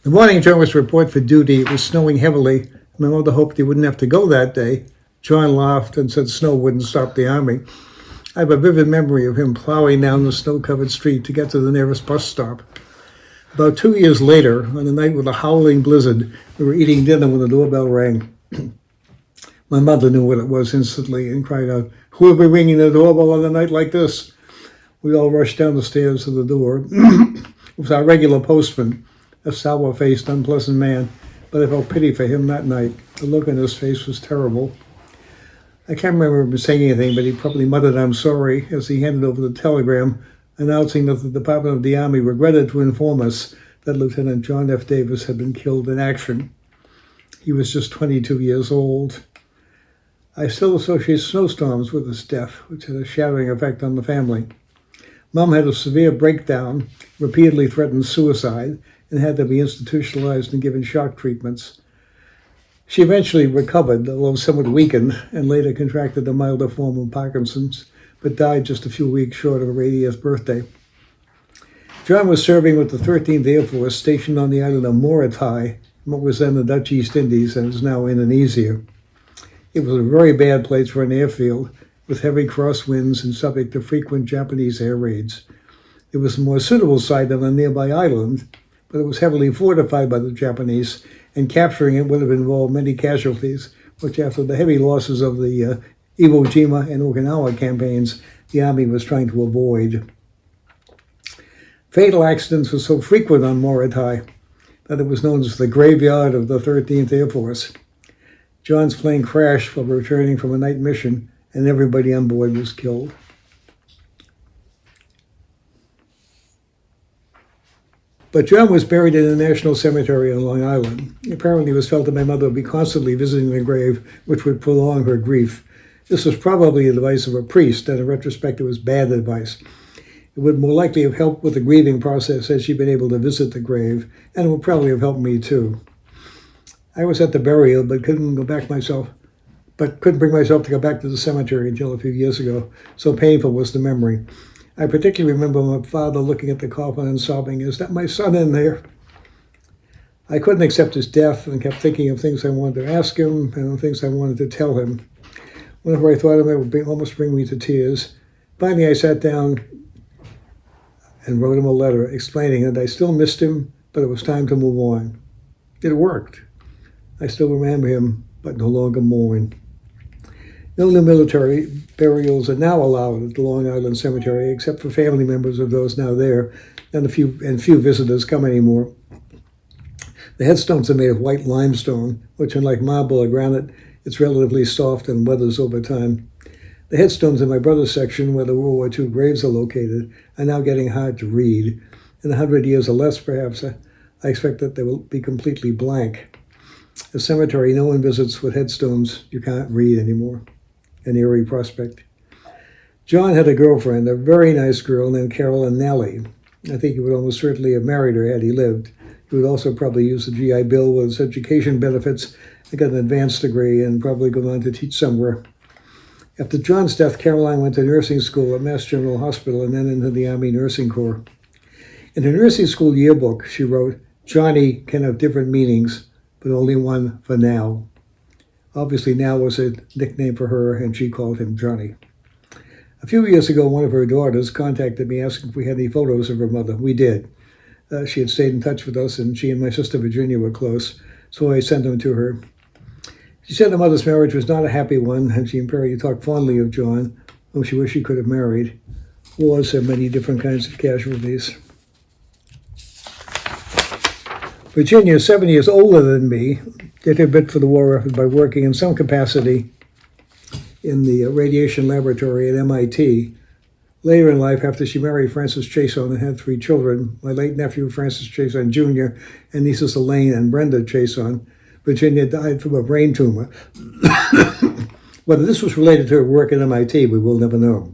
The morning John was to report for duty. It was snowing heavily. My mother hoped he wouldn't have to go that day. John laughed and said snow wouldn't stop the army. I have a vivid memory of him plowing down the snow-covered street to get to the nearest bus stop. About 2 years later, on a night with a howling blizzard, we were eating dinner when the doorbell rang. My mother knew what it was instantly and cried out, "Who will be ringing the doorbell on a night like this?" We all rushed down the stairs to the door. It was our regular postman, a sour-faced, unpleasant man, but I felt pity for him that night. The look on his face was terrible. I can't remember him saying anything, but he probably muttered, "I'm sorry," as he handed over the telegram, announcing that the Department of the Army regretted to inform us that Lieutenant John F. Davis had been killed in action. He was just 22 years old. I still associate snowstorms with his death, which had a shattering effect on the family. Mom had a severe breakdown, repeatedly threatened suicide, and had to be institutionalized and given shock treatments. She eventually recovered, although somewhat weakened, and later contracted a milder form of Parkinson's, but died just a few weeks short of her 80th birthday. John was serving with the 13th Air Force stationed on the island of Morotai, what was then the Dutch East Indies and is now Indonesia. It was a very bad place for an airfield, with heavy crosswinds and subject to frequent Japanese air raids. It was a more suitable site on a nearby island, but it was heavily fortified by the Japanese, and capturing it would have involved many casualties, which after the heavy losses of the Iwo Jima and Okinawa campaigns, the Army was trying to avoid. Fatal accidents were so frequent on Morotai that it was known as the graveyard of the 13th Air Force. John's plane crashed while returning from a night mission, and everybody on board was killed. But John was buried in a national cemetery on Long Island. Apparently it was felt that my mother would be constantly visiting the grave, which would prolong her grief. This was probably the advice of a priest, and in retrospect it was bad advice. It would more likely have helped with the grieving process had she been able to visit the grave, and it would probably have helped me too. I was at the burial, but couldn't bring myself to go back to the cemetery until a few years ago. So painful was the memory. I particularly remember my father looking at the coffin and sobbing, "Is that my son in there?" I couldn't accept his death and kept thinking of things I wanted to ask him and things I wanted to tell him. Whenever I thought of it, it would almost bring me to tears. Finally, I sat down and wrote him a letter explaining that I still missed him, but it was time to move on. It worked. I still remember him, but no longer mourn. No new military burials are now allowed at the Long Island Cemetery, except for family members of those now there, and few visitors come anymore. The headstones are made of white limestone, which, unlike marble or granite, it's relatively soft and weathers over time. The headstones in my brother's section, where the World War II graves are located, are now getting hard to read. In 100 years or less, perhaps, I expect that they will be completely blank. A cemetery no one visits with headstones you can't read anymore. An eerie prospect. John had a girlfriend, a very nice girl named Carolyn Nally. I think he would almost certainly have married her had he lived. He would also probably use the GI Bill with his education benefits and got an advanced degree and probably go on to teach somewhere. After John's death, Caroline went to nursing school at Mass General Hospital and then into the Army Nursing Corps. In her nursing school yearbook, she wrote, "Johnny can have different meanings, but only one for now." Obviously, now was a nickname for her, and she called him Johnny. A few years ago, one of her daughters contacted me asking if we had any photos of her mother. We did. She had stayed in touch with us, and she and my sister Virginia were close, so I sent them to her. She said her mother's marriage was not a happy one, and she apparently talked fondly of John, whom she wished she could have married. Wars have many different kinds of casualties. Virginia, 7 years older than me, did her bit for the war effort by working in some capacity in the radiation laboratory at MIT. Later in life, after she married Francis Chason and had 3 children, my late nephew Francis Chason Jr. and nieces Elaine and Brenda Chason, Virginia died from a brain tumor. Whether this was related to her work at MIT, we will never know.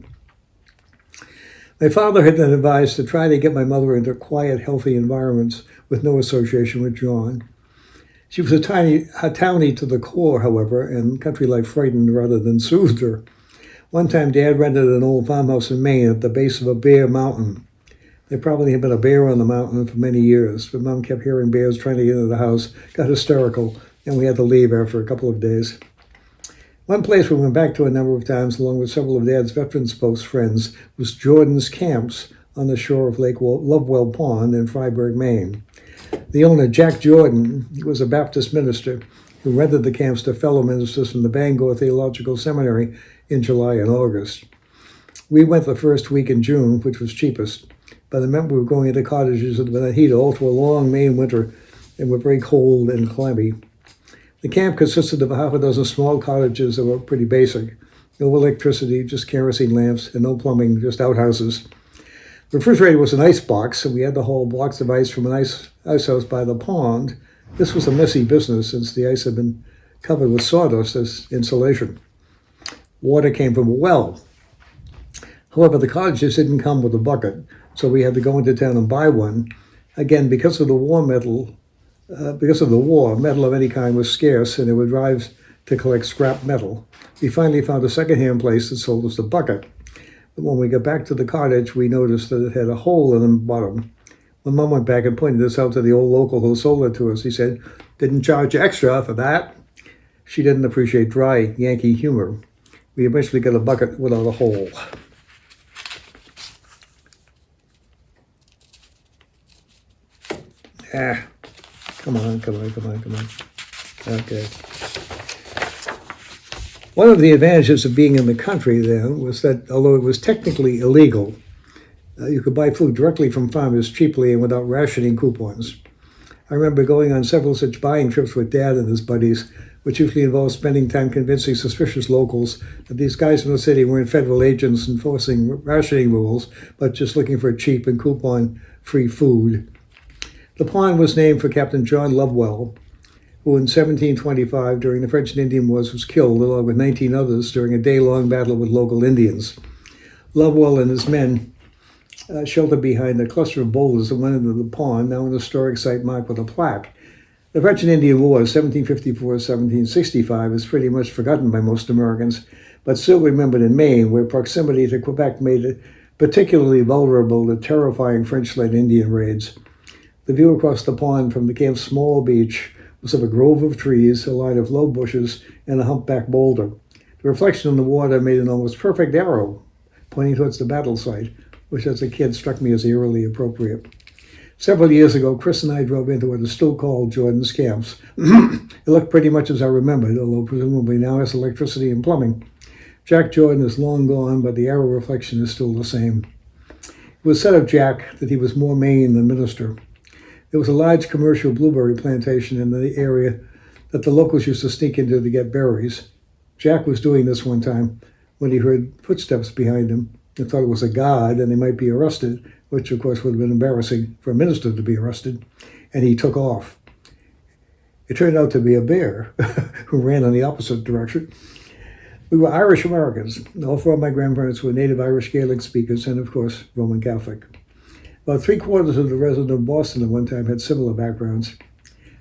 My father had been advised to try to get my mother into quiet, healthy environments with no association with John. She was a townie to the core, however, and country life frightened rather than soothed her. One time, Dad rented an old farmhouse in Maine at the base of a bare mountain. There probably had been a bear on the mountain for many years, but Mom kept hearing bears trying to get into the house, got hysterical, and we had to leave after a couple of days. One place we went back to a number of times, along with several of Dad's Veterans Post friends, was Jordan's Camps on the shore of Lake Lovewell Pond in Fryeburg, Maine. The owner, Jack Jordan, was a Baptist minister who rented the camps to fellow ministers from the Bangor Theological Seminary in July and August. We went the first week in June, which was cheapest, but it meant we were going into cottages with that heat all through a long Maine winter and were very cold and clammy. The camp consisted of half a dozen small cottages that were pretty basic. No electricity, just kerosene lamps, and no plumbing, just outhouses. The refrigerator was an ice box, and we had to haul blocks of ice from an ice house by the pond. This was a messy business since the ice had been covered with sawdust as insulation. Water came from a well. However, the cottages didn't come with a bucket, so we had to go into town and buy one. Again, because of the war, metal of any kind was scarce, and there were drives to collect scrap metal. We finally found a second-hand place that sold us a bucket. But when we got back to the cottage, we noticed that it had a hole in the bottom. When Mom went back and pointed this out to the old local who sold it to us, he said, "Didn't charge you extra for that." She didn't appreciate dry Yankee humor. We eventually got a bucket without a hole. Come on. Okay. One of the advantages of being in the country then was that although it was technically illegal, you could buy food directly from farmers cheaply and without rationing coupons. I remember going on several such buying trips with Dad and his buddies, which usually involved spending time convincing suspicious locals that these guys from the city weren't federal agents enforcing rationing rules, but just looking for cheap and coupon-free food. The pond was named for Captain John Lovewell, who in 1725, during the French and Indian Wars, was killed along with 19 others during a day-long battle with local Indians. Lovewell and his men sheltered behind a cluster of boulders that went into the pond, now an historic site marked with a plaque. The French and Indian War, 1754-1765, is pretty much forgotten by most Americans, but still remembered in Maine, where proximity to Quebec made it particularly vulnerable to terrifying French-led Indian raids. The view across the pond from the camp's small beach was of a grove of trees, a line of low bushes, and a humpback boulder. The reflection in the water made an almost perfect arrow, pointing towards the battle site, which as a kid struck me as eerily appropriate. Several years ago, Chris and I drove into what is still called Jordan's Camps. It looked pretty much as I remembered, although presumably now has electricity and plumbing. Jack Jordan is long gone, but the arrow reflection is still the same. It was said of Jack that he was more Maine than minister. There was a large commercial blueberry plantation in the area that the locals used to sneak into to get berries. Jack was doing this one time when he heard footsteps behind him and thought it was a guard and they might be arrested, which of course would have been embarrassing for a minister to be arrested, and he took off. It turned out to be a bear who ran in the opposite direction. We were Irish Americans. All four of my grandparents were native Irish Gaelic speakers and, of course, Roman Catholic. About 3/4 of the residents of Boston at one time had similar backgrounds.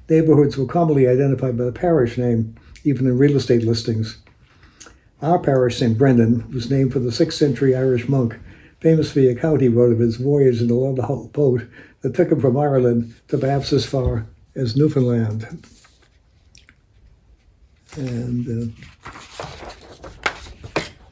Neighborhoods were commonly identified by the parish name, even in real estate listings. Our parish, St. Brendan, was named for the 6th century Irish monk, famous for the account he wrote of his voyage in the Lord boat that took him from Ireland to perhaps as far as Newfoundland. And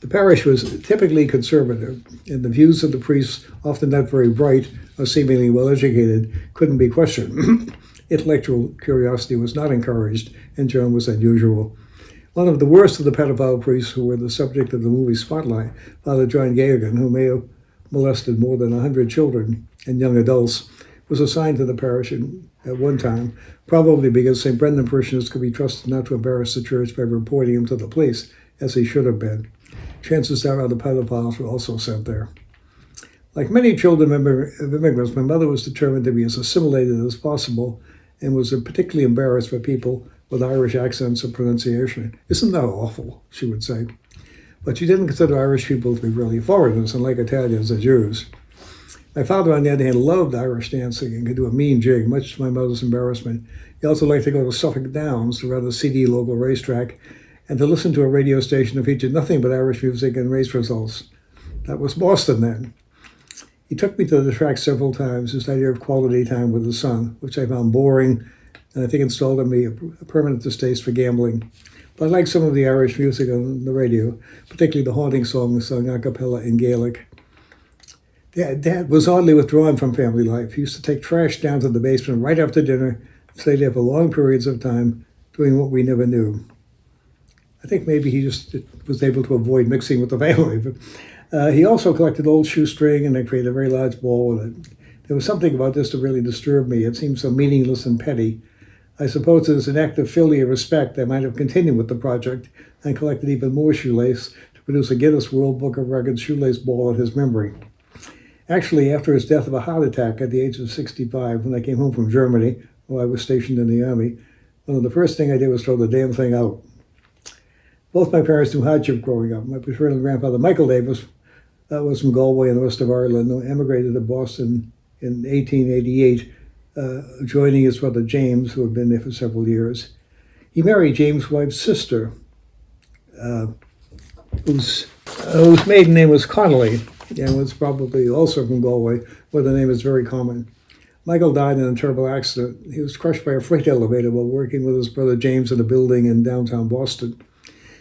the parish was typically conservative, and the views of the priests, often not very bright or seemingly well-educated, couldn't be questioned. Intellectual curiosity was not encouraged, and John was unusual. One of the worst of the pedophile priests who were the subject of the movie Spotlight, Father John Gagan, who may have molested more than 100 children and young adults, was assigned to the parish at one time, probably because St. Brendan parishioners could be trusted not to embarrass the church by reporting him to the police, as he should have been. Chances are other pedophiles were also sent there. Like many children of immigrants, my mother was determined to be as assimilated as possible and was particularly embarrassed by people with Irish accents and pronunciation. "Isn't that awful?" she would say. But she didn't consider Irish people to be really foreigners, unlike Italians or Jews. My father, on the other hand, loved Irish dancing and could do a mean jig, much to my mother's embarrassment. He also liked to go to Suffolk Downs, the rather seedy local racetrack, and to listen to a radio station that featured nothing but Irish music and race results. That was Boston then. He took me to the track several times, his idea of quality time with the son, which I found boring, and I think installed in me a permanent distaste for gambling. But I like some of the Irish music on the radio, particularly the haunting songs sung a cappella in Gaelic. Dad was oddly withdrawn from family life. He used to take trash down to the basement right after dinner, stay there for long periods of time, doing what we never knew. I think maybe he just was able to avoid mixing with the family. But he also collected old shoestring, and I created a very large ball with it. There was something about this that really disturbed me. It seemed so meaningless and petty. I suppose as an act of filial respect, I might have continued with the project and collected even more shoelace to produce a Guinness World Book of Records shoelace ball in his memory. Actually, after his death of a heart attack at the age of 65, when I came home from Germany, while I was stationed in the Army, one of the first things I did was throw the damn thing out. Both my parents knew hardship growing up. My paternal grandfather, Michael Davis, was from Galway in the west of Ireland, who emigrated to Boston in 1888, joining his brother James, who had been there for several years. He married James' wife's sister, whose maiden name was Connolly, and was probably also from Galway, where the name is very common. Michael died in a terrible accident. He was crushed by a freight elevator while working with his brother James in a building in downtown Boston.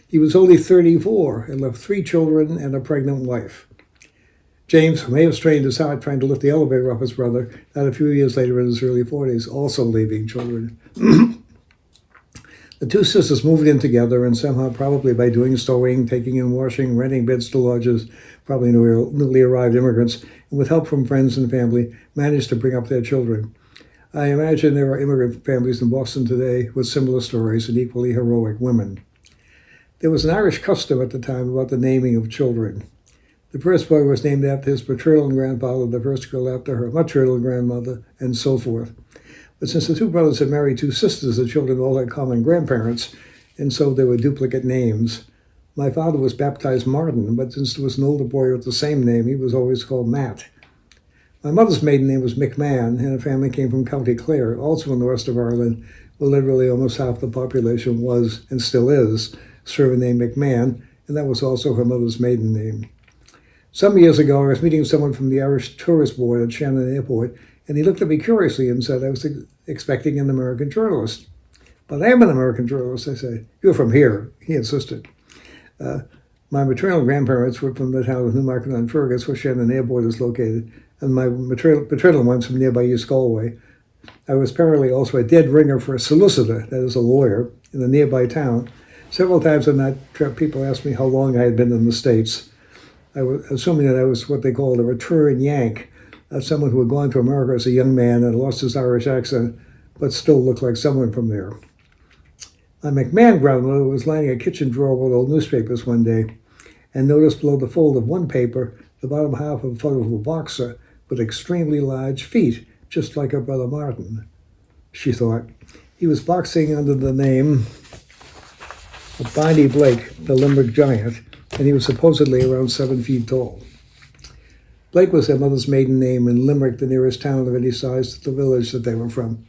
He was only 34 and left 3 children and a pregnant wife. James may have strained his heart trying to lift the elevator off his brother, and a few years later in his early 40s, also leaving children. The two sisters moved in together, and somehow, probably by doing sewing, taking in washing, renting beds to lodgers, probably newly arrived immigrants, and with help from friends and family, managed to bring up their children. I imagine there are immigrant families in Boston today with similar stories and equally heroic women. There was an Irish custom at the time about the naming of children. The first boy was named after his paternal grandfather, the first girl after her maternal grandmother, and so forth. But since the two brothers had married 2 sisters, the children all had common grandparents, and so there were duplicate names. My father was baptized Martin, but since there was an older boy with the same name, he was always called Matt. My mother's maiden name was McMahon, and her family came from County Clare, also in the west of Ireland, where literally almost half the population was, and still is, surnamed McMahon, and that was also her mother's maiden name. Some years ago, I was meeting someone from the Irish Tourist Board at Shannon Airport, and he looked at me curiously and said I was expecting an American journalist. But I am an American journalist, I said. You're from here, he insisted. My maternal grandparents were from the town of Newmarket-on-Fergus, where Shannon Airport is located, and my paternal ones from nearby East Galway. I was apparently also a dead ringer for a solicitor, that is a lawyer, in a nearby town. Several times on that trip, people asked me how long I had been in the States. I was assuming that I was what they called a return Yank, someone who had gone to America as a young man and lost his Irish accent, but still looked like someone from there. My McMahon grandmother was lining a kitchen drawer with old newspapers one day and noticed below the fold of one paper the bottom half of a photo of a boxer with extremely large feet, just like her brother Martin. She thought. He was boxing under the name of Barney Blake, the Limerick Giant, and he was supposedly around 7 feet tall. Blake was their mother's maiden name, and Limerick, the nearest town of any size to the village that they were from.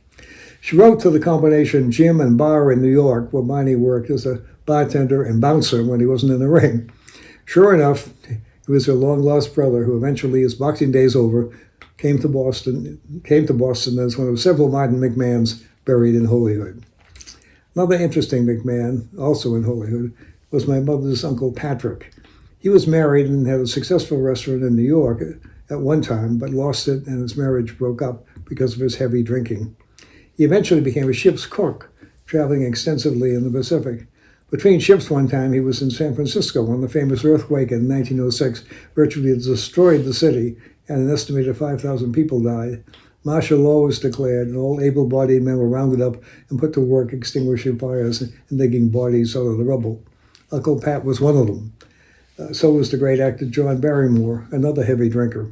She wrote to the combination gym and bar in New York, where Barney worked as a bartender and bouncer when he wasn't in the ring. Sure enough, he was her long-lost brother, who eventually, as Boxing Days over, came to Boston as one of several Martin McMahons buried in Holyhood. Another interesting McMahon, also in Holyhood, was my mother's Uncle Patrick. He was married and had a successful restaurant in New York at one time, but lost it and his marriage broke up because of his heavy drinking. He eventually became a ship's cook, traveling extensively in the Pacific. Between ships one time, he was in San Francisco when the famous earthquake in 1906 virtually destroyed the city and an estimated 5,000 people died. Martial law was declared, and all able-bodied men were rounded up and put to work extinguishing fires and digging bodies out of the rubble. Uncle Pat was one of them. So was the great actor John Barrymore, another heavy drinker.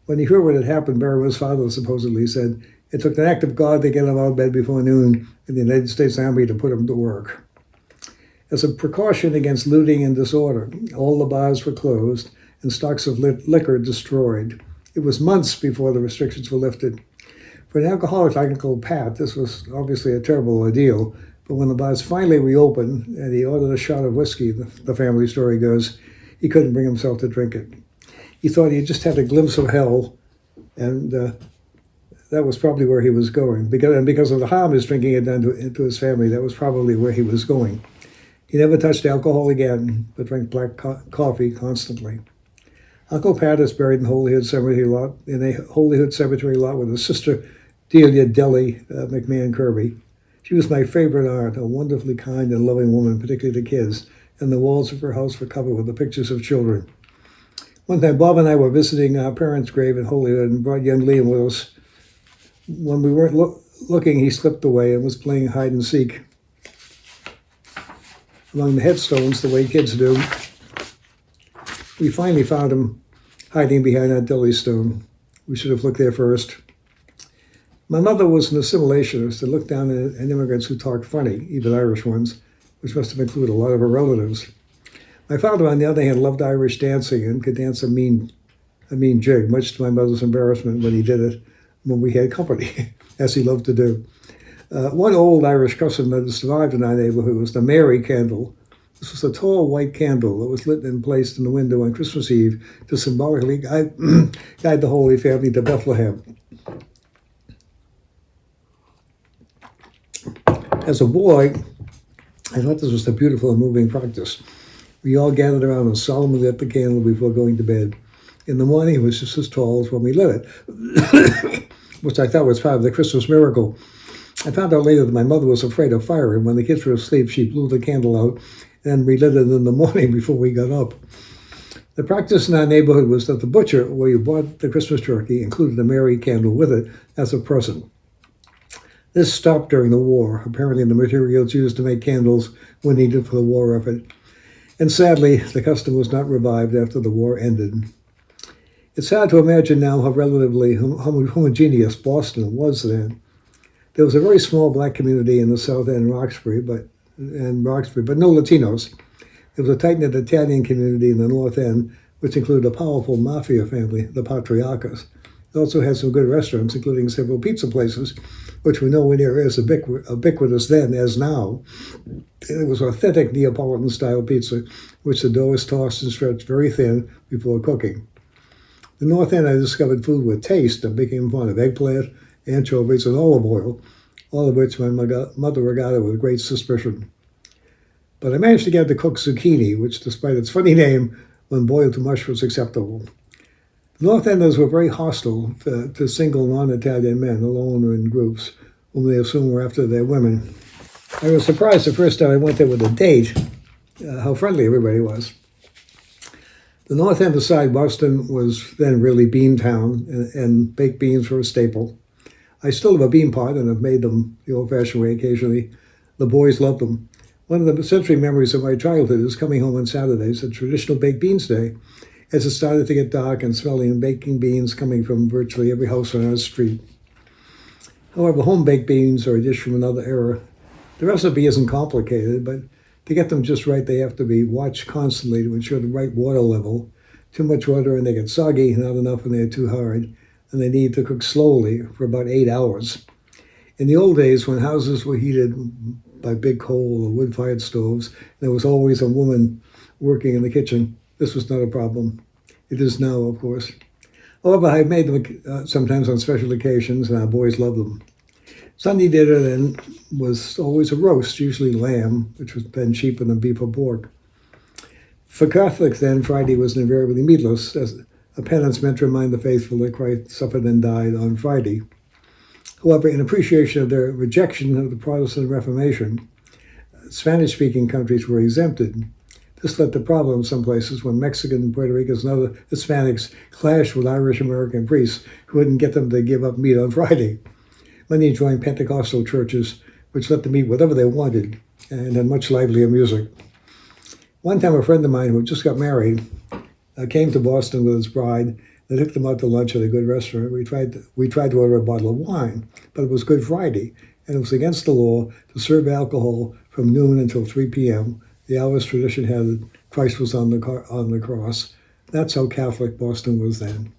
When he heard what had happened, Barrymore's father supposedly said, "It took an act of God to get him out of bed before noon in the United States Army to put him to work." As a precaution against looting and disorder, all the bars were closed and stocks of liquor destroyed. It was months before the restrictions were lifted. For an alcoholic like Uncle Pat, this was obviously a terrible ordeal, but when the bars finally reopened and he ordered a shot of whiskey, the family story goes, he couldn't bring himself to drink it. He thought he just had a glimpse of hell, and that was probably where he was going. Because of the harm his drinking had done to his family, that was probably where he was going. He never touched alcohol again, but drank black coffee constantly. Uncle Pat is buried in Holyhood Cemetery lot, with his sister Delia Deli McMahon Kirby. She was my favorite aunt, a wonderfully kind and loving woman, particularly to kids, and the walls of her house were covered with the pictures of children. One time, Bob and I were visiting our parents' grave in Holyhood and brought young Liam with us. When we weren't looking, he slipped away and was playing hide and seek among the headstones the way kids do. We finally found him hiding behind that Deli stone. We should have looked there first. My mother was an assimilationist and looked down at immigrants who talked funny, even Irish ones, which must have included a lot of her relatives. My father, on the other hand, loved Irish dancing and could dance a mean jig, much to my mother's embarrassment when he did it when we had company, as he loved to do. One old Irish custom that has survived in our neighborhood was the Mary candle. This was a tall white candle that was lit and placed in the window on Christmas Eve to symbolically guide the Holy Family to Bethlehem. As a boy, I thought this was a beautiful and moving practice. We all gathered around and solemnly lit the candle before going to bed. In the morning, it was just as tall as when we lit it, which I thought was part of the Christmas miracle. I found out later that my mother was afraid of fire, and when the kids were asleep, she blew the candle out and relit it in the morning before we got up. The practice in our neighborhood was that the butcher, where you bought the Christmas turkey, included a Mary candle with it as a present. This stopped during the war. Apparently, the materials used to make candles were needed for the war effort. And sadly, the custom was not revived after the war ended. It's hard to imagine now how relatively homogeneous Boston was then. There was a very small black community in the South End, Roxbury, but no Latinos. There was a tight-knit Italian community in the North End, which included a powerful mafia family, the Patriarchas. It also had some good restaurants, including several pizza places, which were nowhere near as ubiquitous then as now. It was authentic Neapolitan-style pizza, which the dough is tossed and stretched very thin before cooking. The North End, I discovered food with taste and became fond of eggplant, anchovies, and olive oil, all of which my mother regarded with great suspicion. But I managed to get to cook zucchini, which, despite its funny name, when boiled too much, was acceptable. The North Enders were very hostile to single non-Italian men, alone or in groups, whom they assumed were after their women. I was surprised the first time I went there with a date, how friendly everybody was. The North End side, Boston was then really bean town, and baked beans were a staple. I still have a bean pot and have made them the old-fashioned way occasionally. The boys love them. One of the sensory memories of my childhood is coming home on Saturdays, a traditional baked beans day, as it started to get dark and smelling baking beans coming from virtually every house on our street. However, home-baked beans are a dish from another era. The recipe isn't complicated, but to get them just right, they have to be watched constantly to ensure the right water level. Too much water and they get soggy, not enough and they're too hard, and they need to cook slowly for about 8 hours. In the old days, when houses were heated by big coal or wood-fired stoves, there was always a woman working in the kitchen. This was not a problem. It is now, of course. However, I made them sometimes on special occasions, and our boys loved them. Sunday dinner then was always a roast, usually lamb, which was then cheaper than beef or pork. For Catholics then, Friday was invariably meatless, as a penance meant to remind the faithful that Christ suffered and died on Friday. However, in appreciation of their rejection of the Protestant Reformation, Spanish-speaking countries were exempted. This led to problems some places when Mexican, Puerto Ricans, and other Hispanics clashed with Irish-American priests who wouldn't get them to give up meat on Friday. Many joined Pentecostal churches, which let them eat whatever they wanted and had much livelier music. One time, a friend of mine who had just got married came to Boston with his bride. They took them out to lunch at a good restaurant. We tried to order a bottle of wine, but it was Good Friday, and it was against the law to serve alcohol from noon until 3 p.m., the hours tradition had that Christ was on the cross. That's how Catholic Boston was then.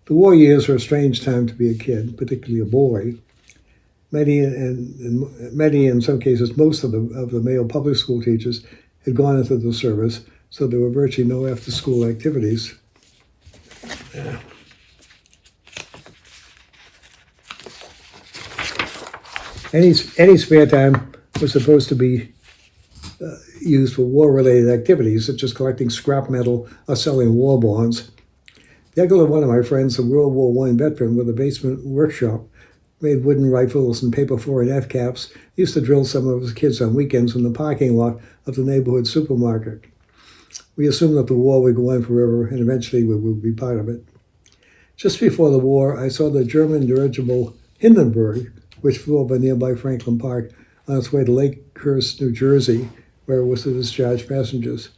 The war years were a strange time to be a kid, particularly a boy. Many, in some cases, most of the male public school teachers had gone into the service, so there were virtually no after-school activities. Any spare time was supposed to be used for war-related activities, such as collecting scrap metal or selling war bonds. The uncle of one of my friends, a World War I veteran with a basement workshop, made wooden rifles and paper 4.5 caps, used to drill some of his kids on weekends in the parking lot of the neighborhood supermarket. We assumed that the war would go on forever, and eventually we would be part of it. Just before the war, I saw the German dirigible Hindenburg, which flew over nearby Franklin Park, on its way to Lakehurst, New Jersey, where it was to discharge passengers.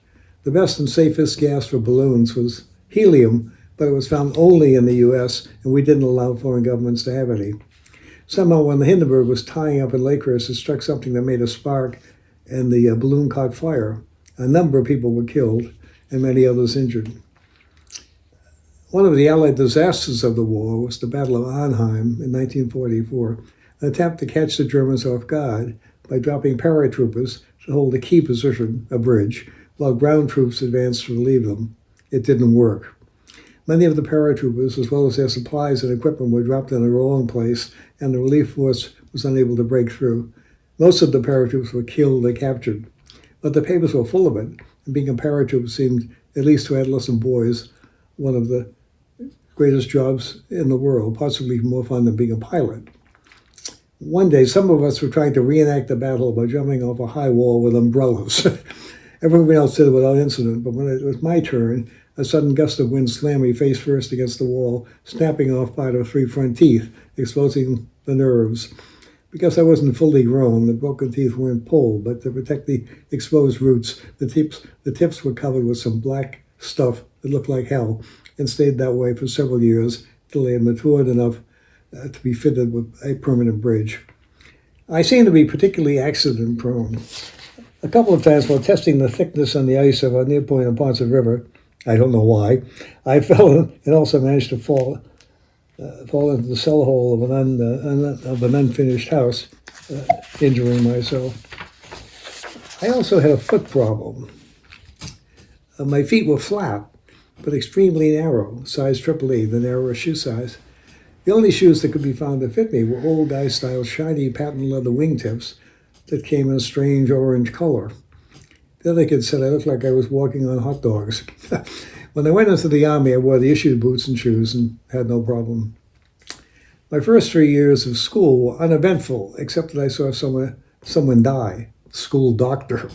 The best and safest gas for balloons was helium, but it was found only in the U.S., and we didn't allow foreign governments to have any. Somehow, when the Hindenburg was tying up in Lakehurst, it struck something that made a spark, and the balloon caught fire. A number of people were killed, and many others injured. One of the Allied disasters of the war was the Battle of Arnhem in 1944, an attempt to catch the Germans off guard by dropping paratroopers to hold a key position, a bridge, while ground troops advanced to relieve them. It didn't work. Many of the paratroopers, as well as their supplies and equipment, were dropped in the wrong place, and the relief force was unable to break through. Most of the paratroopers were killed or captured, but the papers were full of it, and being a paratrooper seemed, at least to adolescent boys, one of the greatest jobs in the world, possibly more fun than being a pilot. One day, some of us were trying to reenact the battle by jumping off a high wall with umbrellas. Everyone else did it without incident, but when it was my turn, a sudden gust of wind slammed me face first against the wall, snapping off part of 3 front teeth, exposing the nerves. Because I wasn't fully grown, the broken teeth weren't pulled, but to protect the exposed roots, the tips were covered with some black stuff that looked like hell, and stayed that way for several years till they had matured enough to be fitted with a permanent bridge. I seem to be particularly accident-prone. A couple of times while testing the thickness on the ice of a near point in Ponce River, I don't know why, I fell and also managed to fall into the cell hole of an unfinished house, injuring myself. I also had a foot problem. My feet were flat, but extremely narrow, size EEE, the narrowest shoe size. The only shoes that could be found to fit me were old guy-style shiny patent leather wingtips that came in a strange orange color. The other kid said I looked like I was walking on hot dogs. When I went into the Army, I wore the issued boots and shoes and had no problem. My first 3 years of school were uneventful, except that I saw someone die, school doctor.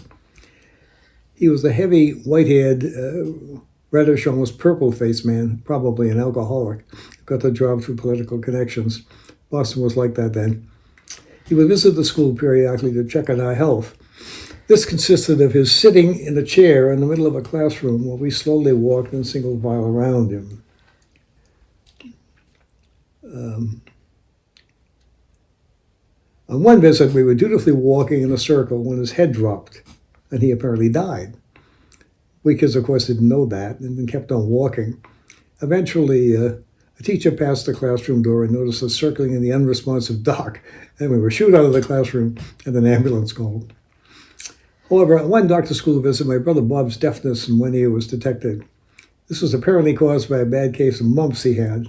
He was a heavy, white-haired, reddish, almost purple-faced man, probably an alcoholic, got the job through political connections. Boston was like that then. He would visit the school periodically to check on our health. This consisted of his sitting in a chair in the middle of a classroom while we slowly walked in single file around him. On one visit, we were dutifully walking in a circle when his head dropped, and he apparently died. We kids, of course, didn't know that and kept on walking. Eventually, a teacher passed the classroom door and noticed us circling in the unresponsive dock, and we were shooed out of the classroom and an ambulance called. However, at one doctor school visit, my brother Bob's deafness in one ear was detected. This was apparently caused by a bad case of mumps he had.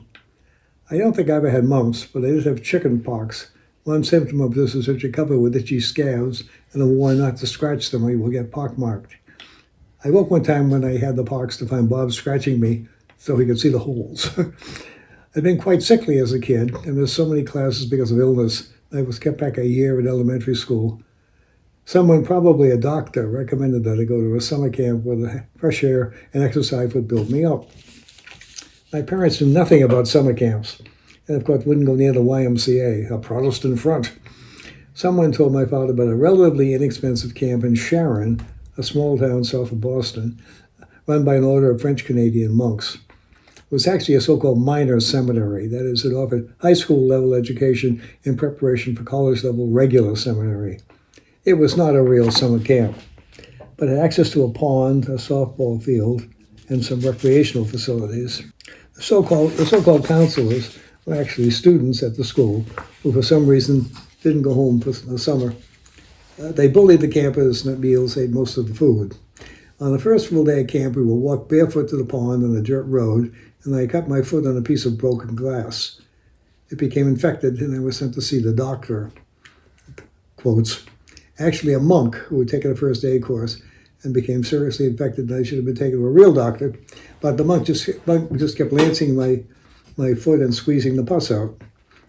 I don't think I ever had mumps, but I did have chicken pox. One symptom of this is that you're covered with itchy scabs and a warning not to scratch them or you will get pockmarked. I woke one time when I had the pox to find Bob scratching me so he could see the holes. I'd been quite sickly as a kid and missed so many classes because of illness. I was kept back a year in elementary school. Someone, probably a doctor, recommended that I go to a summer camp where the fresh air and exercise would build me up. My parents knew nothing about summer camps, and of course wouldn't go near the YMCA, a Protestant front. Someone told my father about a relatively inexpensive camp in Sharon, a small town south of Boston, run by an order of French-Canadian monks. It was actually a so-called minor seminary, that is, it offered high school-level education in preparation for college-level regular seminary. It was not a real summer camp, but had access to a pond, a softball field, and some recreational facilities. The so-called counselors were actually students at the school who, for some reason, didn't go home for the summer. They bullied the campers and at meals ate most of the food. On the first full day of camp, we would walk barefoot to the pond on a dirt road, and I cut my foot on a piece of broken glass. It became infected, and I was sent to see the doctor. Quotes. Actually, a monk who had taken a first aid course and became seriously infected, and I should have been taken to a real doctor. But the monk just kept lancing my foot and squeezing the pus out.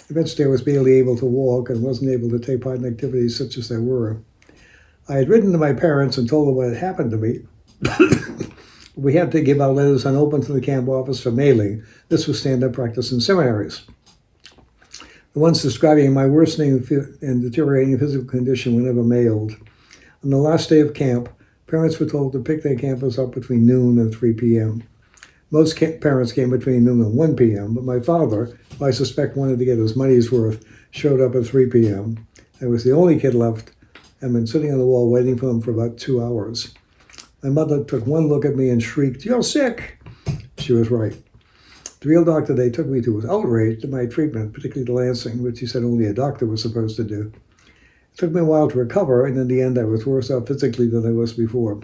Eventually, I was barely able to walk and wasn't able to take part in activities such as there were. I had written to my parents and told them what had happened to me. We had to give our letters unopened to the camp office for mailing. This was standard practice in seminaries. The ones describing my worsening and deteriorating physical condition were never mailed. On the last day of camp, parents were told to pick their campers up between noon and 3 p.m. Most parents came between noon and 1 p.m., but my father, who I suspect wanted to get his money's worth, showed up at 3 p.m. I was the only kid left, and been sitting on the wall waiting for him for about 2 hours. My mother took one look at me and shrieked, "You're sick!" She was right. The real doctor they took me to was outraged at my treatment, particularly the lancing, which he said only a doctor was supposed to do. It took me a while to recover, and in the end I was worse off physically than I was before.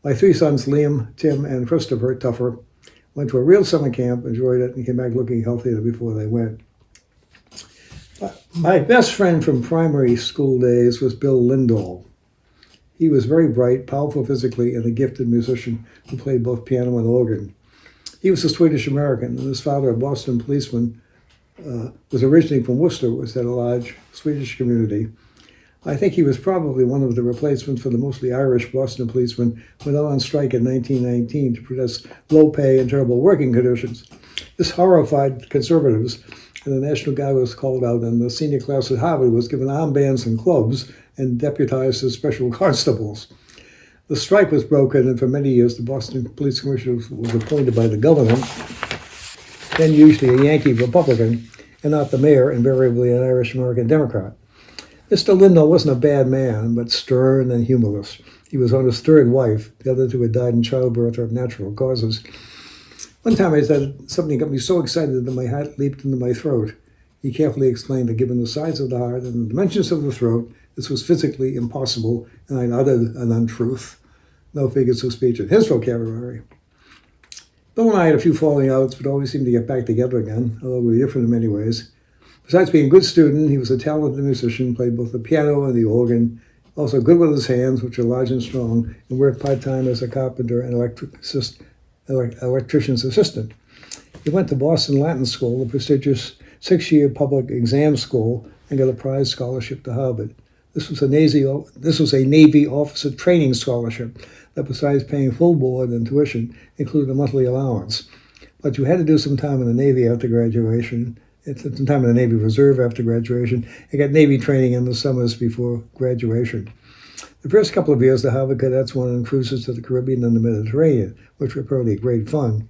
My 3 sons, Liam, Tim, and Christopher Tuffer, went to a real summer camp, enjoyed it, and came back looking healthier than before they went. My best friend from primary school days was Bill Lindahl. He was very bright, powerful physically, and a gifted musician who played both piano and organ. He was a Swedish American, and his father, a Boston policeman, was originally from Worcester, which had a large Swedish community. I think he was probably one of the replacements for the mostly Irish Boston policemen who went on strike in 1919 to protest low pay and terrible working conditions. This horrified conservatives, and the National Guard was called out, and the senior class at Harvard was given armbands and clubs and deputized as special constables. The strike was broken, and for many years the Boston Police Commissioner was appointed by the governor, then usually a Yankee Republican, and not the mayor, invariably an Irish-American Democrat. Mr. Lindahl wasn't a bad man, but stern and humorless. He was on his 3rd wife. The other 2 had died in childbirth or of natural causes. One time I said something got me so excited that my heart leaped into my throat. He carefully explained that given the size of the heart and the dimensions of the throat, this was physically impossible, and I uttered an untruth. No figures of speech in his vocabulary. Bill and I had a few falling outs, but always seemed to get back together again, although we were different in many ways. Besides being a good student, he was a talented musician, played both the piano and the organ, also good with his hands, which are large and strong, and worked part-time as a carpenter and electrician's assistant. He went to Boston Latin School, a prestigious 6-year public exam school, and got a prize scholarship to Harvard. This was a Navy officer training scholarship that, besides paying full board and tuition, included a monthly allowance. But you had to do some time in the Navy after graduation, some time in the Navy Reserve after graduation, and got Navy training in the summers before graduation. The first couple of years, the Harvard cadets went on cruises to the Caribbean and the Mediterranean, which were probably great fun.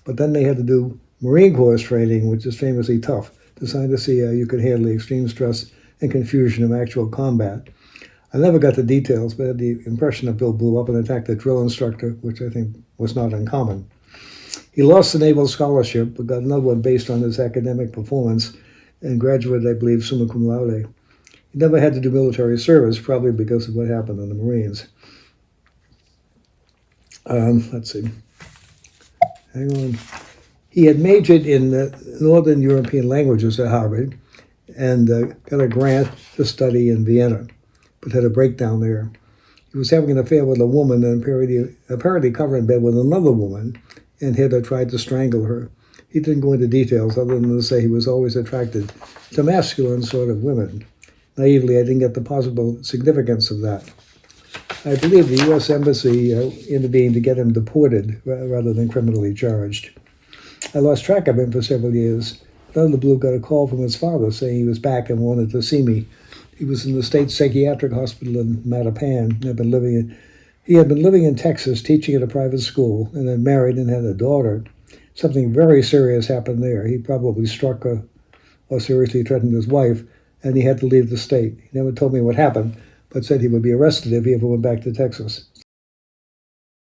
But then they had to do Marine Corps training, which is famously tough, designed to see how you could handle the extreme stress and confusion of actual combat. I never got the details, but I had the impression that Bill blew up and attacked a drill instructor, which I think was not uncommon. He lost the naval scholarship, but got another one based on his academic performance, and graduated, I believe, summa cum laude. He never had to do military service, probably because of what happened in the Marines. Let's see. Hang on. He had majored in Northern European languages at Harvard and got a grant to study in Vienna, but had a breakdown there. He was having an affair with a woman and apparently covered in bed with another woman, and had tried to strangle her. He didn't go into details other than to say he was always attracted to masculine sort of women. Naively, I didn't get the possible significance of that. I believe the U.S. Embassy intervened to get him deported rather than criminally charged. I lost track of him for several years. Out of the blue, got a call from his father saying he was back and wanted to see me. He was in the state psychiatric hospital in Mattapan. He had been living in Texas, teaching at a private school, and had married and had a daughter. Something very serious happened there. He probably struck her or seriously threatened his wife, and he had to leave the state. He never told me what happened, but said he would be arrested if he ever went back to Texas.